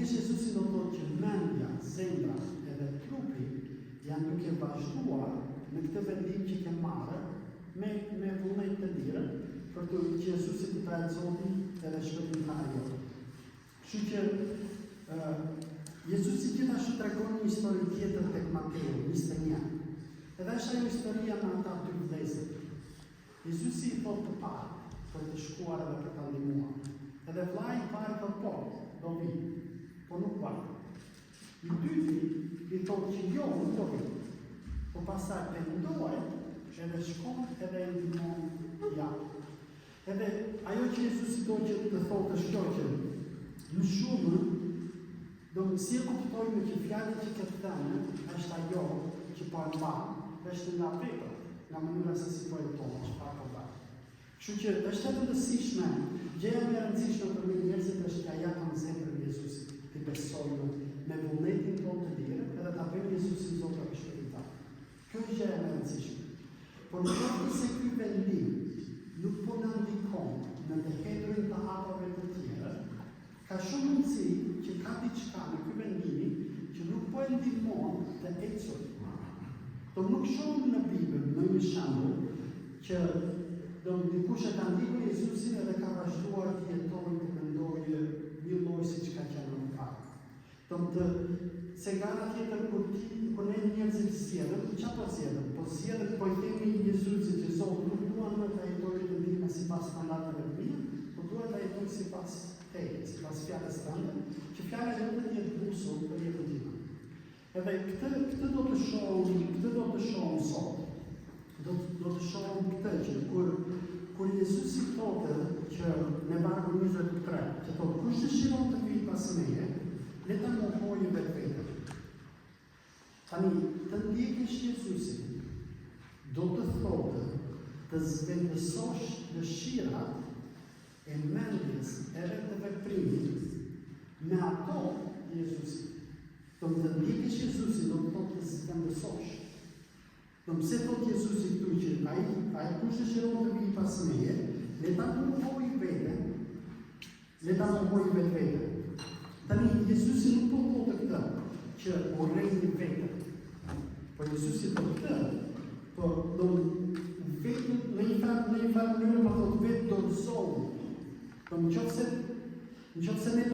ndjekesh Jezusin do të thotë që mendja, zemra edhe trupi janë duke vazhduar në këtë vendim që ke marrë me vullnet të lirë për të që Jezusi të trajë Zotin edhe shpëtimtari jote. Kështu që Jezusi gjithashtu tregon një histori tjetër tek Mateu 21. Edhe është ajo historia me ata dy vëllezër. Jezusi i thotë të parë për të shkuar edhe për ta ndihmuar. Edhe vllai i parë thotë po, do vi, po nuk va. I dyti i thotë që jo, nuk do vi. Po pastaj pendohet edhe shkon edhe i ndihmon ja. Edhe ajo që Jezusi do që të thotë është kjo që në shumën do si e kuptojmë që fjalët që këtë thënë është ajo që po e mban, është nga vepra, nga mënyra se si po e tonë, çfarë po bën. Kështu që është e rëndësishme, gjëja më e rëndësishme për ne njerëzit është t'ia japim zemrën Jezusit, të besojmë me vullnetin tonë të lirë, edhe ta bëjmë Jezusin Zot dhe Shpëtimtar. Kjo është gjëja më e rëndësishme. Por në qoftë se ky vendim nuk po na ndikon në të hedhjen të hapave të tjera, ka shumë mundësi që ka diçka në ky vendim që nuk po e ndihmon të ecur. Do nuk shohim në Bibël në një shembull që do dikush e ka ndihmuar Jezusin edhe ka vazhduar të jetojë të mendojë një lloj siç ka qenë më parë. Do të se gara tjetër kur ne njerëzit zgjedhëm, çfarë po zgjedhëm? Po zgjedhëm po i themi Jezusit që Zot nuk duam më të jetojë të ndihmë sipas standardeve të mia, por duam të jetojë sipas sipas fjalës tënde, që fjala jote të jetë busull për jetën time. Edhe këtë do të shohim sot. Do të shohim këtë që kur Jezusi thotë që në vargu 23, që thotë kush dëshiron të vijë pas meje, le ta mohojë vetveten. Tani, të ndjekesh Jezusin do të thotë të zvendësosh dëshirat e mendjes edhe të veprimit me ato Jezusit. Do të ndjekesh Jezusin do të thotë të zvendësosh. Do pse thotë Jezusi këtu që ai kush dëshiron të vijë pas meje, le ta mohojë veten, le ta mohojë vetveten.